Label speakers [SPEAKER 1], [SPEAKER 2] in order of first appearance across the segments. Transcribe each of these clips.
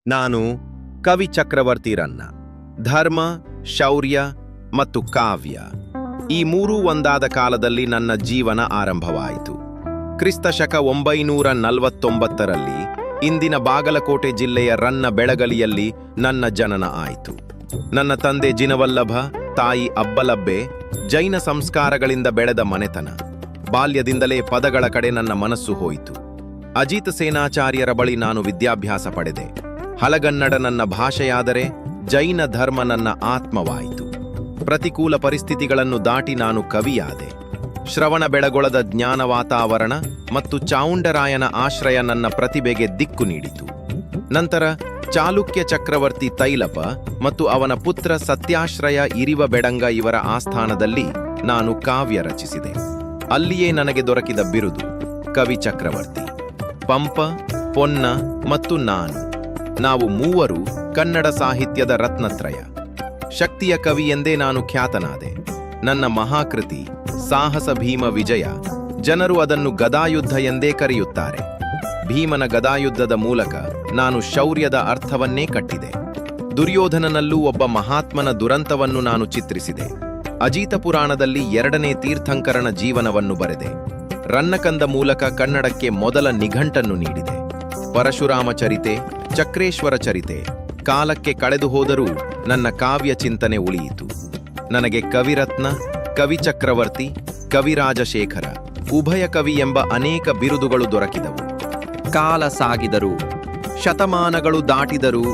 [SPEAKER 1] ನಾನು ಕವಿ ಚಕ್ರವರ್ತಿ ರನ್ನ. ಧರ್ಮ, ಶೌರ್ಯ ಮತ್ತು ಕಾವ್ಯ ಈ ಮೂರೂ ಒಂದಾದ ಕಾಲದಲ್ಲಿ ನನ್ನ ಜೀವನ ಆರಂಭವಾಯಿತು. ಕ್ರಿಸ್ತಶಕ 949ರಲ್ಲಿ ಇಂದಿನ ಬಾಗಲಕೋಟೆ ಜಿಲ್ಲೆಯ ರನ್ನ ಬೆಳಗಲಿಯಲ್ಲಿ ನನ್ನ ಜನನ ಆಯಿತು. ನನ್ನ ತಂದೆ ಜಿನವಲ್ಲಭ, ತಾಯಿ ಅಬ್ಬಲಬ್ಬೆ ಜೈನ ಸಂಸ್ಕಾರಗಳಿಂದ ಬೆಳೆದ ಮನೆತನ. ಬಾಲ್ಯದಿಂದಲೇ ಪದಗಳ ಕಡೆ ನನ್ನ ಮನಸ್ಸು ಹೋಯಿತು. ಅಜಿತ ಸೇನಾಚಾರ್ಯರ ಬಳಿ ನಾನು ವಿದ್ಯಾಭ್ಯಾಸ ಪಡೆದೆ. ಹಲಗನ್ನಡ ನನ್ನ ಭಾಷೆಯಾದರೆ ಜೈನ ಧರ್ಮ ನನ್ನ ಆತ್ಮವಾಯಿತು. ಪ್ರತಿಕೂಲ ಪರಿಸ್ಥಿತಿಗಳನ್ನು ದಾಟಿ ನಾನು ಕವಿಯಾದೆ. ಶ್ರವಣ ಬೆಳಗೊಳದ ಜ್ಞಾನ ವಾತಾವರಣ ಮತ್ತು ಚಾವುಂಡರಾಯನ ಆಶ್ರಯ ನನ್ನ ಪ್ರತಿಭೆಗೆ ದಿಕ್ಕು ನೀಡಿತು. ನಂತರ ಚಾಲುಕ್ಯ ಚಕ್ರವರ್ತಿ ತೈಲಪ ಮತ್ತು ಅವನ ಪುತ್ರ ಸತ್ಯಾಶ್ರಯ ಇರಿವ ಬೆಡಂಗ ಇವರ ಆಸ್ಥಾನದಲ್ಲಿ ನಾನು ಕಾವ್ಯ ರಚಿಸಿದೆ. ಅಲ್ಲಿಯೇ ನನಗೆ ದೊರಕಿದ ಬಿರುದು ಕವಿ ಚಕ್ರವರ್ತಿ. ಪಂಪ, ಪೊನ್ನ ಮತ್ತು ನಾವು ಮೂವರು ಕನ್ನಡ ಸಾಹಿತ್ಯದ ರತ್ನತ್ರಯ. ಶಕ್ತಿಯ ಕವಿ ಎಂದೇ ನಾನು ಖ್ಯಾತನಾದೆ. ನನ್ನ ಮಹಾಕೃತಿ ಸಾಹಸ ಭೀಮ ವಿಜಯ, ಜನರು ಅದನ್ನು ಗದಾಯುದ್ಧ ಎಂದೇ ಕರೆಯುತ್ತಾರೆ. ಭೀಮನ ಗದಾಯುದ್ಧದ ಮೂಲಕ ನಾನು ಶೌರ್ಯದ ಅರ್ಥವನ್ನೇ ಕಟ್ಟಿದೆ. ದುರ್ಯೋಧನನಲ್ಲೂ ಒಬ್ಬ ಮಹಾತ್ಮನ ದುರಂತವನ್ನು ನಾನು ಚಿತ್ರಿಸಿದೆ. ಅಜೀತ ಪುರಾಣದಲ್ಲಿ 2ನೇ ತೀರ್ಥಂಕರನ ಜೀವನವನ್ನು ಬರೆದೆ. ರನ್ನಕಂದ ಮೂಲಕ ಕನ್ನಡಕ್ಕೆ ಮೊದಲ ನಿಘಂಟನ್ನು ನೀಡಿದೆ. ಪರಶುರಾಮ ಚರಿತೆ, ಚಕ್ರೇಶ್ವರ ಚರಿತೆ ಕಾಲಕ್ಕೆ ಕಳೆದು ಹೋದರೂ ನನ್ನ ಕಾವ್ಯ ಚಿಂತನೆ ಉಳಿಯಿತು. ನನಗೆ ಕವಿರತ್ನ, ಕವಿ ಚಕ್ರವರ್ತಿ, ಕವಿರಾಜಶೇಖರ, ಉಭಯ ಕವಿ ಎಂಬ ಅನೇಕ ಬಿರುದುಗಳು ದೊರಕಿದವು. ಕಾಲ ಸಾಗಿದರೂ, ಶತಮಾನಗಳು ದಾಟಿದರೂ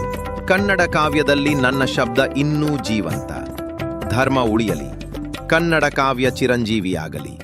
[SPEAKER 1] ಕನ್ನಡ ಕಾವ್ಯದಲ್ಲಿ ನನ್ನ ಶಬ್ದ ಇನ್ನೂ ಜೀವಂತ. ಧರ್ಮ ಉಳಿಯಲಿ, ಕನ್ನಡ ಕಾವ್ಯ ಚಿರಂಜೀವಿಯಾಗಲಿ.